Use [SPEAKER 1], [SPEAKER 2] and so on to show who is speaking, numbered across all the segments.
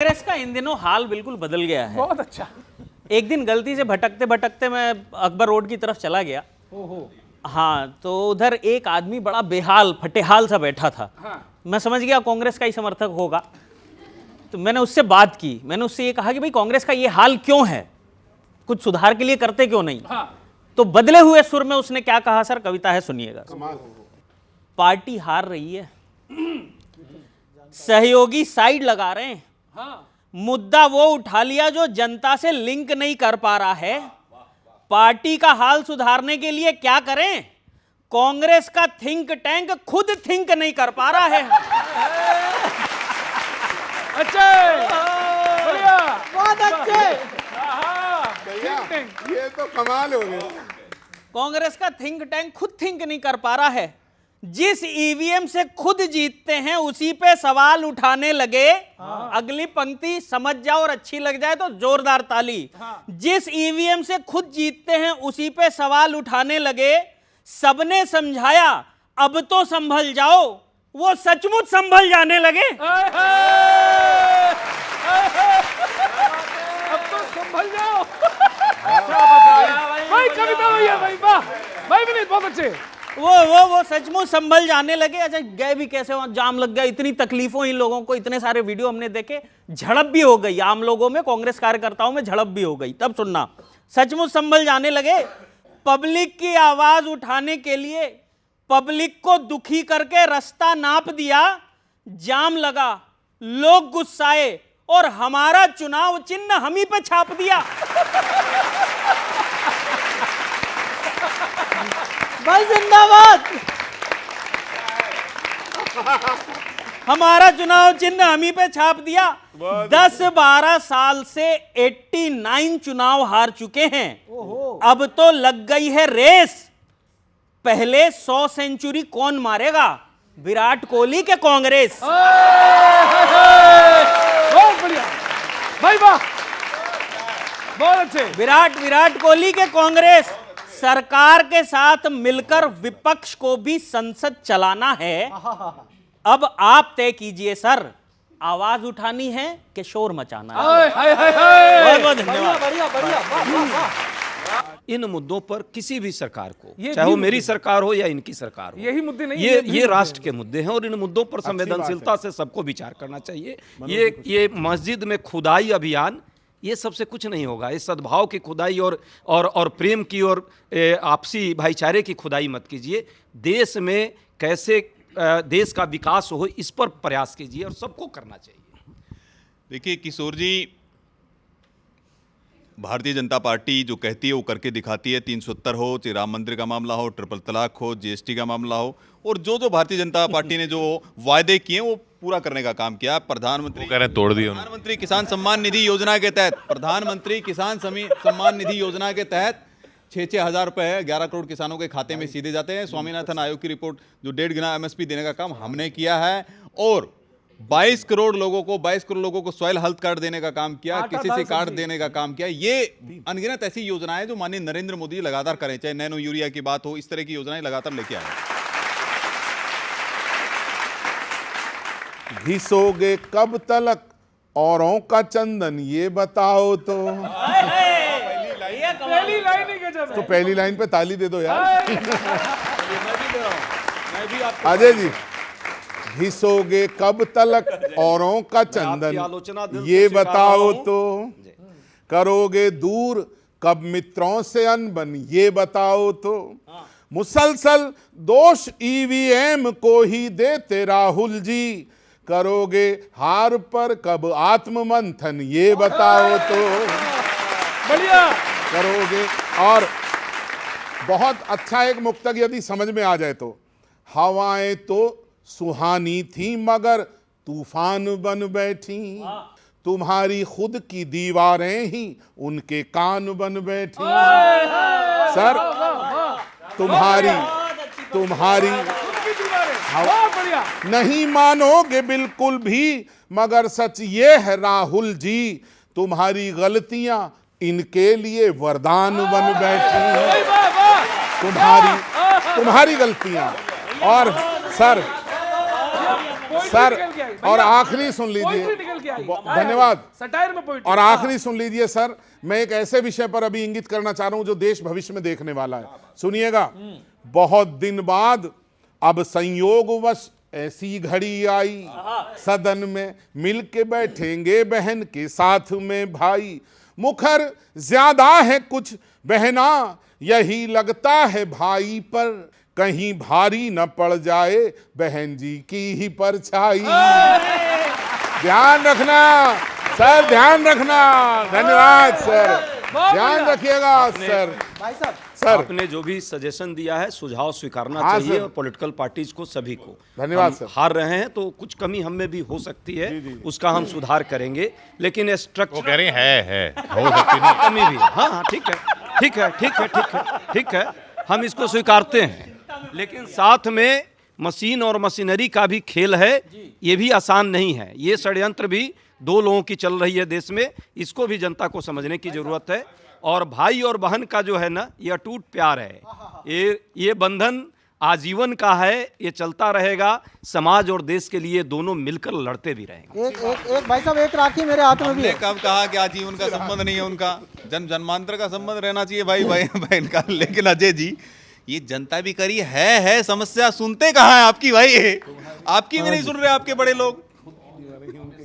[SPEAKER 1] कांग्रेस का इन दिनों हाल बिल्कुल बदल गया है।
[SPEAKER 2] बहुत अच्छा।
[SPEAKER 1] एक दिन गलती से भटकते भटकते मैं अकबर रोड की तरफ चला गया।
[SPEAKER 2] ओहो।
[SPEAKER 1] हाँ, तो उधर एक आदमी बड़ा बेहाल फटेहाल सा बैठा था।
[SPEAKER 2] हाँ।
[SPEAKER 1] मैं समझ गया कांग्रेस का ही समर्थक होगा, तो मैंने उससे बात की। मैंने उससे ये कहा कि भाई कांग्रेस का ये हाल क्यों है, कुछ सुधार के लिए करते क्यों नहीं।
[SPEAKER 2] हाँ।
[SPEAKER 1] तो बदले हुए सुर में उसने क्या कहा, सर कविता है, सुनिएगा। पार्टी हार रही है, सहयोगी साइड लगा रहे हैं,
[SPEAKER 2] हाँ।
[SPEAKER 1] मुद्दा वो उठा लिया जो जनता से लिंक नहीं कर पा रहा है। पार्टी का हाल सुधारने के लिए क्या करें, कांग्रेस का थिंक टैंक खुद थिंक नहीं कर पा रहा है।
[SPEAKER 2] अच्छे, बढ़िया,
[SPEAKER 3] बहुत अच्छे।
[SPEAKER 4] ये तो कमाल हो गया।
[SPEAKER 1] कांग्रेस का थिंक टैंक खुद थिंक नहीं कर पा रहा है। जिस ईवीएम से खुद जीतते हैं उसी पे सवाल उठाने लगे। अगली पंक्ति समझ जाओ और अच्छी लग जाए तो जोरदार ताली। जिस ईवीएम से खुद जीतते हैं उसी पे सवाल उठाने लगे। सबने समझाया अब तो संभल जाओ, वो सचमुच संभल जाने लगे।
[SPEAKER 2] अब तो संभल जाओ। भाई कविता भैया, भाई वाह, भाई विनीत बहुत अच्छे।
[SPEAKER 1] वो सचमुच संभल जाने लगे। अच्छा, गए भी कैसे, वहां जाम लग गया, इतनी तकलीफों इन लोगों को, इतने सारे वीडियो हमने देखे, झड़प भी हो गई आम लोगों में, कांग्रेस कार्यकर्ताओं में झड़प भी हो गई। तब सुनना, सचमुच संभल जाने लगे। पब्लिक की आवाज उठाने के लिए पब्लिक को दुखी करके रास्ता नाप दिया, जाम लगा, लोग गुस्साए और हमारा चुनाव चिन्ह हम ही पे छाप दिया।
[SPEAKER 3] भाई जिंदाबाद।
[SPEAKER 1] हमारा चुनाव चिन्ह हम ही पे छाप दिया। 10-12 साल से 89 चुनाव हार चुके हैं। अब तो लग गई है रेस, पहले 100 सेंचुरी कौन मारेगा, विराट कोहली के कांग्रेस।
[SPEAKER 2] बहुत बढ़िया भाई, वाह, बहुत अच्छे।
[SPEAKER 1] विराट कोहली के कांग्रेस। सरकार के साथ मिलकर विपक्ष को भी संसद चलाना है। अब आप तय कीजिए सर, आवाज उठानी है कि शोर मचाना है। बहुत बहुत धन्यवाद।
[SPEAKER 3] बढ़िया बढ़िया, वाह वाह वाह।
[SPEAKER 5] इन मुद्दों पर किसी भी सरकार को,
[SPEAKER 2] ये
[SPEAKER 5] चाहे वो
[SPEAKER 2] भी
[SPEAKER 5] मेरी सरकार हो या इनकी सरकार हो,
[SPEAKER 2] यही मुद्दे नहीं,
[SPEAKER 5] ये राष्ट्र के मुद्दे हैं और इन मुद्दों पर संवेदनशीलता से सबको विचार करना चाहिए। ये मस्जिद में खुदाई अभियान, ये सबसे कुछ नहीं होगा। इस सद्भाव की खुदाई और प्रेम की और आपसी भाईचारे की खुदाई मत कीजिए। देश में कैसे देश का विकास हो, इस पर प्रयास कीजिए और सबको करना चाहिए।
[SPEAKER 4] देखिए किशोर जी, भारतीय जनता पार्टी जो कहती है वो करके दिखाती है। 370 हो, चाहे राम मंदिर का मामला हो, ट्रिपल तलाक हो, जीएसटी का मामला हो, और जो भारतीय जनता पार्टी ने जो वायदे किए वो पूरा करने का काम किया। प्रधानमंत्री किसान सम्मान निधि योजना के तहत, प्रधानमंत्री किसान सम्मान निधि योजना के तहत 6-6 हज़ार रुपए 11 करोड़ किसानों के खाते में सीधे जाते हैं। स्वामीनाथन आयोग की रिपोर्ट जो 1.5 गुना एमएसपी देने का काम हमने किया है, और 22 करोड़ लोगों को सॉइल हेल्थ कार्ड देने का काम किया, किसी से कार्ड देने का काम किया। ये अनगिनत ऐसी योजनाएं जो माननीय नरेंद्र मोदी लगातार करें, चाहे नैनो यूरिया की बात हो, इस तरह की योजनाएं लगातार लेके आए।
[SPEAKER 6] घिसोगे कब तलक औरों का चंदन, ये बताओ तो।
[SPEAKER 2] पहली लाइन ही गजब है।
[SPEAKER 6] तो पहली लाइन पे ताली दे दो यार। अजय जी, घिसोगे कब तलक औरों का चंदन, ये बताओ तो। करोगे दूर कब मित्रों से अनबन, ये बताओ तो। मुसलसल दोष ईवीएम को ही देते राहुल जी, करोगे हार पर कब आत्ममंथन, ये बताओ तो।
[SPEAKER 2] बढ़िया
[SPEAKER 6] करोगे। और बहुत अच्छा एक मुक्तक यदि समझ में आ जाए तो, हवाएं तो सुहानी थी मगर तूफान बन बैठी, तुम्हारी खुद की दीवारें ही उनके कान बन बैठी। सर तुम्हारी
[SPEAKER 2] बढ़िया।
[SPEAKER 6] नहीं मानोगे बिल्कुल भी, मगर सच ये है राहुल जी, तुम्हारी गलतियां इनके लिए वरदान बन बैठी। तुम्हारी गलतियां। और सर और आखिरी सुन लीजिए,
[SPEAKER 2] पोइट्री निकल के आई।
[SPEAKER 6] धन्यवाद।
[SPEAKER 2] सटायर में पोइट्री।
[SPEAKER 6] और आखिरी सुन लीजिए सर, मैं एक ऐसे विषय पर अभी इंगित करना चाह रहा हूं जो देश भविष्य में देखने वाला है। सुनिएगा, बहुत दिन बाद अब संयोगवश ऐसी घड़ी आई, सदन में मिलके बैठेंगे बहन के साथ में भाई। मुखर ज्यादा है कुछ बहना, यही लगता है भाई पर, कहीं भारी न पड़ जाए बहन जी की ही परछाई। ध्यान रखना सर, ध्यान रखना। धन्यवाद सर, ध्यान रखिएगा सर।
[SPEAKER 3] भाई साहब
[SPEAKER 6] सर
[SPEAKER 5] आपने जो भी सजेशन दिया है, सुझाव स्वीकारना
[SPEAKER 6] हाँ,
[SPEAKER 5] चाहिए
[SPEAKER 6] सर।
[SPEAKER 5] और पॉलिटिकल पार्टीज को, सभी को।
[SPEAKER 6] धन्यवाद
[SPEAKER 5] हम
[SPEAKER 6] सर।
[SPEAKER 5] हार रहे हैं तो कुछ कमी हम में भी हो सकती है, उसका हम सुधार करेंगे, लेकिन
[SPEAKER 7] वो
[SPEAKER 5] स्ट्रक्चर
[SPEAKER 7] कह रही है हो सकती नहीं।
[SPEAKER 5] कमी भी। हाँ हाँ, ठीक है, ठीक है, ठीक है, ठीक है, ठीक है, हम इसको स्वीकारते हैं, लेकिन साथ में मशीन और मशीनरी का भी खेल है। ये भी आसान नहीं है, ये षड्यंत्र भी दो लोगों की चल रही है देश में, इसको भी जनता को समझने की जरूरत है। और भाई और बहन का जो है ना, ये अटूट प्यार है, ये बंधन आजीवन का है, ये चलता रहेगा। समाज और देश के लिए दोनों मिलकर लड़ते भी रहेंगे।
[SPEAKER 3] एक भाई साहब, एक राखी मेरे हाथ में भी
[SPEAKER 4] हमने
[SPEAKER 3] है।
[SPEAKER 4] कब कहा कि आजीवन का संबंध नहीं है उनका, जन्मांतर का संबंध रहना चाहिए भाई भाई बहन का। लेकिन अजय जी, ये जनता भी करी है समस्या, सुनते कहाँ है आपकी भाई? आपकी भी नहीं सुन रहे आपके बड़े लोग।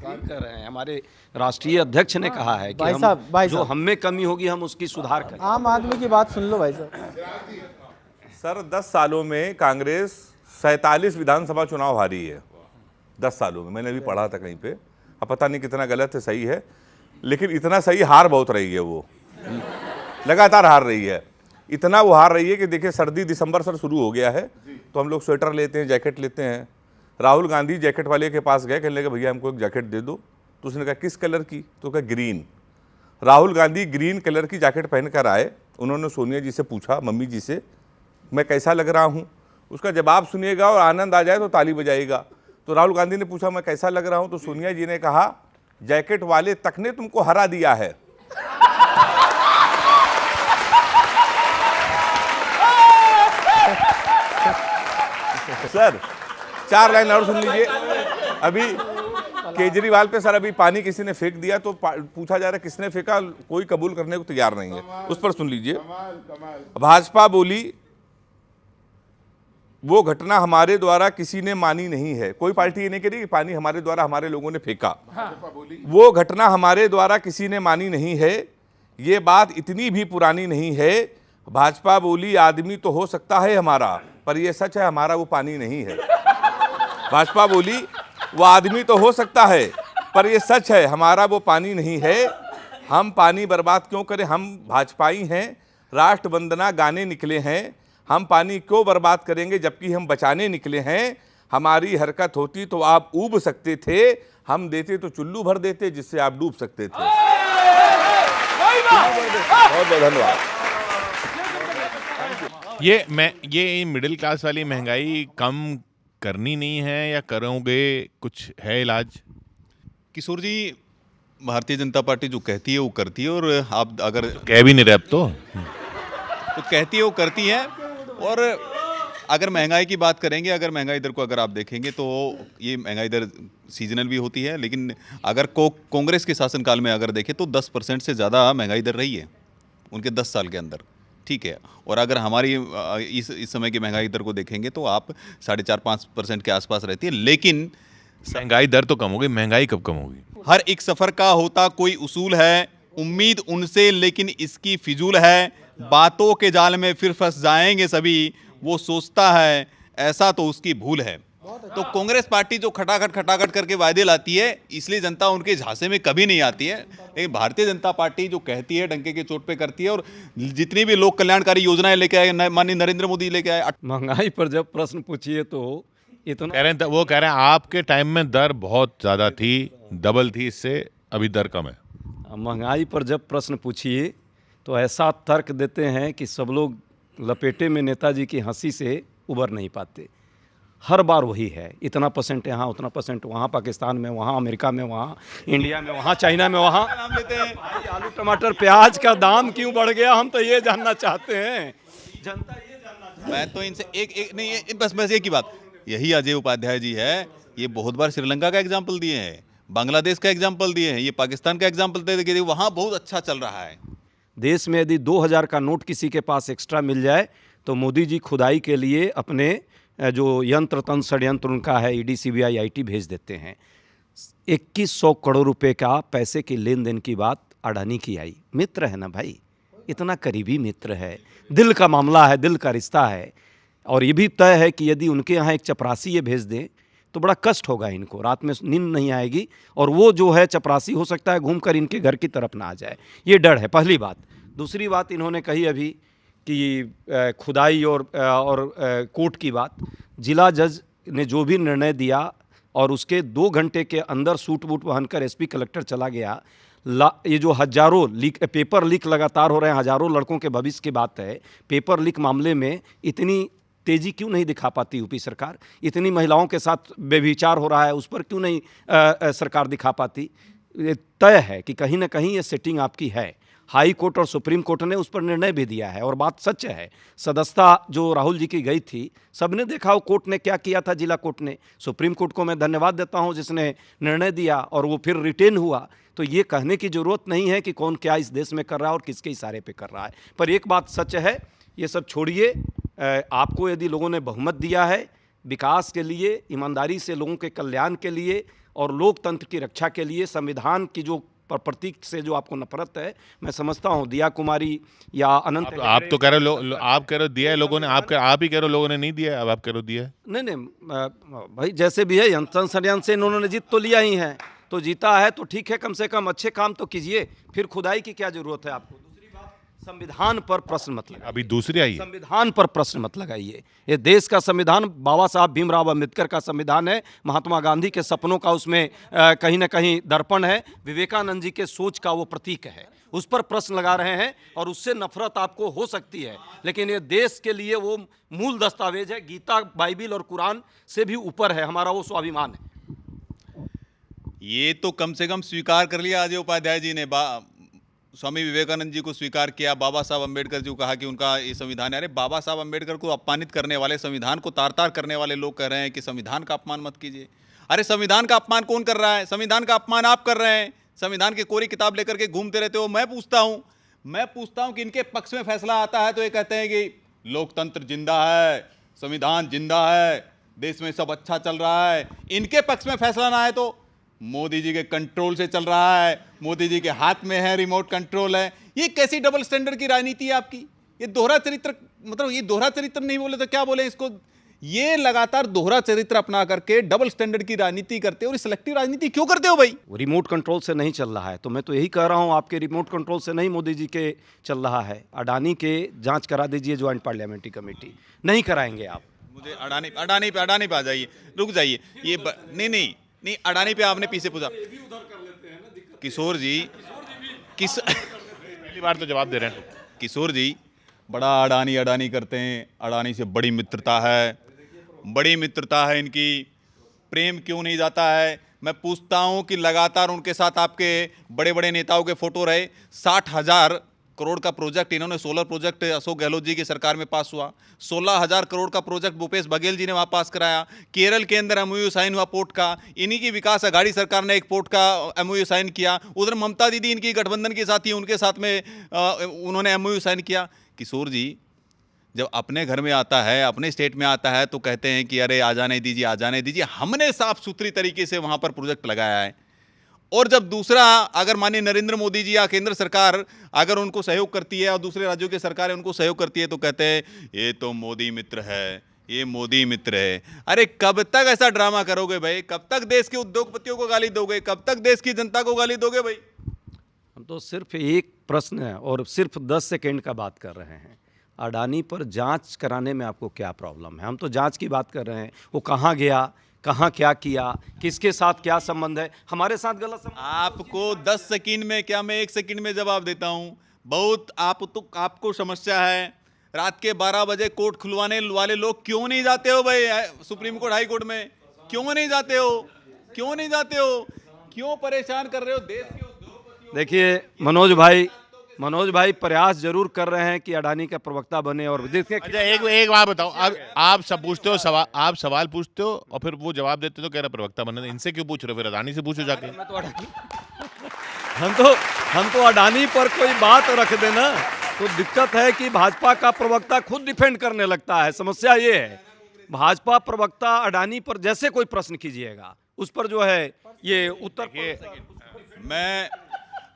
[SPEAKER 5] कर रहे हैं, हमारे राष्ट्रीय अध्यक्ष ने कहा है कि
[SPEAKER 3] भाई
[SPEAKER 5] हम
[SPEAKER 3] साहब, भाई
[SPEAKER 5] जो
[SPEAKER 3] साहब।
[SPEAKER 5] हम में कमी होगी हम उसकी सुधार करें।
[SPEAKER 3] आम आदमी की बात सुन लो भाई साहब।
[SPEAKER 8] सर 10 सालों में कांग्रेस 47 विधानसभा चुनाव हारी है। 10 सालों में, मैंने भी पढ़ा था कहीं पे, अब पता नहीं कितना गलत है सही है, लेकिन इतना सही हार बहुत रही है, वो लगातार हार रही है। इतना वो हार रही है कि देखिए, सर्दी दिसंबर सर शुरू हो गया है, तो हम लोग स्वेटर लेते हैं, जैकेट लेते हैं। राहुल गांधी जैकेट वाले के पास गए, कहने लगे भैया हमको एक जैकेट दे दो, तो उसने कहा किस कलर की, तो कहा green. Rahul Gandhi green colour की जैकेट पहन कर आए, उन्होंने सोनिया जी से पूछा, मम्मी जी से, मैं कैसा लग रहा हूँ? उसका जवाब सुनिएगा और आनंद आ जाए तो ताली बजाएगा। तो राहुल गांधी ने पूछा मैं कैसा लग रहा हूँ, तो सोनिया जी ने कहा जैकेट वाले तक ने तुमको हरा दिया है। सर 4 लाइन और सुन लीजिए। अभी केजरीवाल पे सर अभी पानी किसी ने फेंक दिया, तो पूछा जा रहा है किसने फेंका, कोई कबूल करने को तैयार नहीं है। उस पर सुन लीजिए। भाजपा बोली वो घटना हमारे द्वारा किसी ने मानी नहीं है। कोई पार्टी ये नहीं कह रही कि पानी हमारे द्वारा हमारे लोगों ने फेंका। वो घटना हमारे द्वारा किसी ने मानी नहीं है, ये बात इतनी भी पुरानी नहीं है। भाजपा बोली आदमी तो हो सकता है हमारा, पर ये सच है हमारा वो पानी नहीं है। भाजपा बोली वो आदमी तो हो सकता है, पर ये सच है हमारा वो पानी नहीं है। हम पानी बर्बाद क्यों करें, हम भाजपाई हैं, राष्ट्र वंदना गाने निकले हैं। हम पानी क्यों बर्बाद करेंगे जबकि हम बचाने निकले हैं। हमारी हरकत होती तो आप ऊब सकते थे, हम देते तो चुल्लू भर देते जिससे आप डूब सकते थे। बहुत बहुत धन्यवाद।
[SPEAKER 7] ये मिडिल क्लास वाली महंगाई कम करनी नहीं है या करोगे, कुछ है इलाज?
[SPEAKER 4] किशोर जी, भारतीय जनता पार्टी जो कहती है वो करती है, और आप अगर
[SPEAKER 7] कह भी नहीं रहे अब तो।
[SPEAKER 4] कहती है वो करती है। और अगर महंगाई की बात करेंगे, अगर महंगाई दर को अगर आप देखेंगे तो ये महंगाई दर सीजनल भी होती है, लेकिन अगर कांग्रेस के शासनकाल में अगर देखें तो 10% से ज़्यादा महंगाई दर रही है उनके 10 साल के अंदर, ठीक है। और अगर हमारी इस समय की महंगाई दर को देखेंगे तो आप 4.5-5% के आसपास रहती है। लेकिन
[SPEAKER 7] महंगाई दर तो कम होगी, महंगाई कब कम होगी?
[SPEAKER 4] हर एक सफ़र का होता कोई उसूल है, उम्मीद उनसे लेकिन इसकी फिजूल है। बातों के जाल में फिर फंस जाएंगे सभी, वो सोचता है ऐसा तो उसकी भूल है। तो कांग्रेस पार्टी जो खटाखट करके वायदे लाती है, इसलिए जनता उनके झांसे में कभी नहीं आती है। लेकिन भारतीय जनता पार्टी जो कहती है डंके के चोट पे करती है, और जितनी भी लोक कल्याणकारी योजनाएं लेके आए, माननीय नरेंद्र मोदी लेके आए।
[SPEAKER 5] महंगाई पर जब प्रश्न पूछिए तो इतना
[SPEAKER 7] वो कह रहे हैं आपके टाइम में दर बहुत ज़्यादा थी, डबल थी, इससे अभी दर कम है।
[SPEAKER 5] महंगाई पर जब प्रश्न पूछिए तो ऐसा तर्क देते हैं कि सब लोग लपेटे में नेताजी की हंसी से उबर नहीं पाते। हर बार वही है, इतना % यहाँ, उतना % वहाँ, पाकिस्तान में वहाँ, अमेरिका में वहाँ, इंडिया में वहाँ, चाइना में वहाँ।
[SPEAKER 4] नाम लेते हैं।
[SPEAKER 5] भाई आलू टमाटर प्याज का दाम क्यों बढ़ गया, हम तो ये जानना चाहते हैं, जनता ये जानना चाहती है।
[SPEAKER 4] मैं तो इनसे एक नहीं, बस एक ही बात, यही अजय उपाध्याय जी है, ये बहुत बार श्रीलंका का एग्जाम्पल दिए हैं, बांग्लादेश का एग्जाम्पल दिए हैं, ये पाकिस्तान का एग्जाम्पल दे कि वहाँ बहुत अच्छा चल रहा है।
[SPEAKER 5] देश में यदि 2000 का नोट किसी के पास एक्स्ट्रा मिल जाए तो मोदी जी खुदाई के लिए अपने जो यंत्र तंत्र षड्यंत्र उनका है ईडी सीबीआई आईटी भेज देते हैं। 2100 करोड़ रुपए का पैसे की लेन देन की बात अडानी की आई। मित्र है ना भाई, इतना करीबी मित्र है, दिल का मामला है, दिल का रिश्ता है। और ये भी तय है कि यदि उनके यहाँ एक चपरासी ये भेज दें तो बड़ा कष्ट होगा इनको, रात में नींद नहीं आएगी, और वो जो है चपरासी हो सकता है घूमकर इनके घर की तरफ ना आ जाए, ये डर है। पहली बात। दूसरी बात इन्होंने कही अभी कि खुदाई और कोर्ट की बात। जिला जज ने जो भी निर्णय दिया और उसके 2 घंटे के अंदर सूट बूट पहनकर एसपी कलेक्टर चला गया। ये जो हजारों पेपर लीक लगातार हो रहे हैं, हजारों लड़कों के भविष्य की बात है। पेपर लीक मामले में इतनी तेजी क्यों नहीं दिखा पाती यूपी सरकार? इतनी महिलाओं के साथ व्यभिचार हो रहा है, उस पर क्यों नहीं सरकार दिखा पाती? तय है कि कहीं ना कहीं ये सेटिंग आपकी है। हाई कोर्ट और सुप्रीम कोर्ट ने उस पर निर्णय भी दिया है और बात सच है। सदस्यता जो राहुल जी की गई थी, सबने देखा वो कोर्ट ने क्या किया था, जिला कोर्ट ने। सुप्रीम कोर्ट को मैं धन्यवाद देता हूं जिसने निर्णय दिया और वो फिर रिटेन हुआ। तो ये कहने की ज़रूरत नहीं है कि कौन क्या इस देश में कर रहा है और किसके इशारे पे कर रहा है। पर एक बात सच है, ये सब छोड़िए, आपको यदि लोगों ने बहुमत दिया है विकास के लिए, ईमानदारी से लोगों के कल्याण के लिए और लोकतंत्र की रक्षा के लिए, संविधान की जो प्रतीक से जो आपको नफरत है, मैं समझता हूँ दिया कुमारी या अनंत।
[SPEAKER 7] आप तो कह रहे हो, आप कह रहे हो दिया है लोगों ने, आप ही कह रहे हो लोगों ने नहीं दिया है, अब आप कह रहे हो दिया है।
[SPEAKER 5] नहीं भाई, जैसे भी है यंत्र षड्यंत्र से इन्होंने जीत तो लिया ही है, तो जीता है तो ठीक है, कम से कम अच्छे काम तो कीजिए, फिर खुदाई की क्या जरूरत है आपको। दूसरी बात, संविधान पर प्रश्न मत लगाइए।
[SPEAKER 7] अभी दूसरी आई है,
[SPEAKER 5] संविधान पर प्रश्न मत लगाइए। ये देश का संविधान बाबा साहब भीमराव अंबेडकर का संविधान है, महात्मा गांधी के सपनों का उसमें कहीं ना कहीं दर्पण है, विवेकानंद जी के सोच का वो प्रतीक है। उस पर प्रश्न लगा रहे हैं और उससे नफरत आपको हो सकती है, लेकिन ये देश के लिए वो मूल दस्तावेज है। गीता, बाइबिल और कुरान से भी ऊपर है हमारा वो स्वाभिमान है।
[SPEAKER 4] ये तो कम से कम स्वीकार कर लिया अजय उपाध्याय जी ने, स्वामी विवेकानंद जी को स्वीकार किया, बाबा साहब अम्बेडकर जी को कहा कि उनका ये संविधान है। अरे बाबा साहब अम्बेडकर को अपमानित करने वाले, संविधान को तार तार करने वाले लोग कह रहे हैं कि संविधान का अपमान मत कीजिए। अरे संविधान का अपमान कौन कर रहा है? संविधान का अपमान आप कर रहे हैं। संविधान की कोरी किताब लेकर के घूमते रहते हो। मैं पूछता हूं कि इनके पक्ष में फैसला आता है तो ये कहते हैं कि लोकतंत्र जिंदा है, संविधान जिंदा है, देश में सब अच्छा चल रहा है। इनके पक्ष में फैसला ना आए तो मोदी जी के कंट्रोल से चल रहा है, मोदी जी के हाथ में है, रिमोट कंट्रोल है। ये कैसी डबल स्टैंडर्ड की राजनीति है आपकी? ये दोहरा चरित्र, मतलब ये दोहरा चरित्र नहीं बोले तो क्या बोले इसको? ये लगातार दोहरा चरित्र अपना करके डबल स्टैंडर्ड की राजनीति करते हो। और सिलेक्टिव राजनीति क्यों करते हो भाई?
[SPEAKER 5] रिमोट कंट्रोल से नहीं चल रहा है, तो मैं तो यही कह रहा हूं, आपके रिमोट कंट्रोल से नहीं मोदी जी के चल रहा है। अडानी के जांच करा दीजिए, ज्वाइंट पार्लियामेंट्री कमेटी। नहीं कराएंगे आप।
[SPEAKER 4] मुझे अडानी पे आ जाइए, रुक जाइए। ये नहीं, अडानी पे आपने पीछे पूछा। किशोर जी
[SPEAKER 7] पहली बार तो जवाब दे रहे हैं।
[SPEAKER 4] किशोर जी बड़ा अडानी करते हैं, अडानी से बड़ी मित्रता है इनकी। प्रेम क्यों नहीं जाता है? मैं पूछता हूं कि लगातार उनके साथ आपके बड़े बड़े नेताओं के फोटो रहे। 60,000 करोड़ का प्रोजेक्ट इन्होंने, सोलर प्रोजेक्ट अशोक गहलोत जी की सरकार में पास हुआ। 16,000 करोड़ का प्रोजेक्ट भूपेश बघेल जी ने वहाँ पास कराया। केरल के अंदर एमओयू साइन हुआ पोर्ट का, इन्हीं की विकास अघाड़ी सरकार ने एक पोर्ट का एमओयू साइन किया। उधर ममता दीदी इनकी गठबंधन के साथी, उनके साथ में उन्होंने एमओयू साइन किया। किशोर जी जब अपने घर में आता है, अपने स्टेट में आता है तो कहते हैं कि अरे आ जाने दीजिए। हमने साफ सुथरी तरीके से वहाँ पर प्रोजेक्ट लगाया है। और जब दूसरा, अगर माननीय नरेंद्र मोदी जी या केंद्र सरकार अगर उनको सहयोग करती है और दूसरे राज्यों की सरकारें उनको सहयोग करती है तो कहते हैं ये तो मोदी मित्र है, ये मोदी मित्र है। अरे कब तक ऐसा ड्रामा करोगे भाई? कब तक देश के उद्योगपतियों को गाली दोगे? कब तक देश की जनता को गाली दोगे भाई?
[SPEAKER 5] हम तो सिर्फ एक प्रश्न है और सिर्फ 10 सेकेंड का बात कर रहे हैं। अडानी पर जांच कराने में आपको क्या प्रॉब्लम है? हम तो जांच की बात कर रहे हैं। वो कहाँ गया, कहाँ क्या किया, किसके साथ क्या संबंध है? हमारे साथ गलत संबंध।
[SPEAKER 4] आपको 10 सेकंड में क्या, मैं 1 सेकंड में जवाब देता हूं। बहुत आपको समस्या है। रात के 12 बजे कोर्ट खुलवाने वाले लोग क्यों नहीं जाते हो भाई सुप्रीम कोर्ट, हाई कोर्ट में? क्यों नहीं जाते हो? क्यों परेशान कर रहे हो देश के उद्योगपतियों?
[SPEAKER 5] देखिए मनोज भाई, मनोज भाई प्रयास जरूर कर रहे हैं कि अडानी का प्रवक्ता बने और देखिए
[SPEAKER 7] अच्छा एक बात बताओ, आप सब पूछते हो सवाल, आप सवाल पूछते हो और फिर वो जवाब देते तो कह रहे प्रवक्ता बने, इनसे क्यों पूछ रहे हो? फिर अडानी से पूछो जाके।
[SPEAKER 5] हम तो अडानी पर कोई बात रख देना तो दिक्कत है कि भाजपा का प्रवक्ता खुद डिफेंड करने लगता है। समस्या ये है, भाजपा प्रवक्ता अडानी पर जैसे कोई प्रश्न कीजिएगा उस पर जो है ये उत्तर।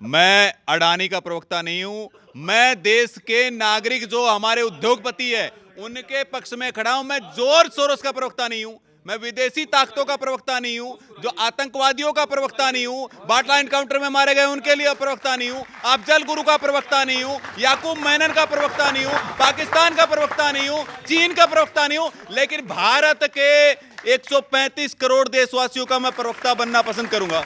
[SPEAKER 4] मैं अडानी का प्रवक्ता नहीं हूं, मैं देश के नागरिक जो हमारे उद्योगपति है उनके पक्ष में खड़ा हूं। मैं जॉर्ज सोरोस का प्रवक्ता नहीं हूं, मैं विदेशी ताकतों का प्रवक्ता नहीं हूं, जो आतंकवादियों का प्रवक्ता नहीं हूं, बाटला एनकाउंटर में मारे गए उनके लिए प्रवक्ता नहीं हूं, अफजल गुरु का प्रवक्ता नहीं हूं, याकूब मेनन का प्रवक्ता नहीं हूं, पाकिस्तान का प्रवक्ता नहीं हूं, चीन का प्रवक्ता नहीं हूं, लेकिन भारत के 135 करोड़ देशवासियों का मैं प्रवक्ता बनना पसंद करूंगा।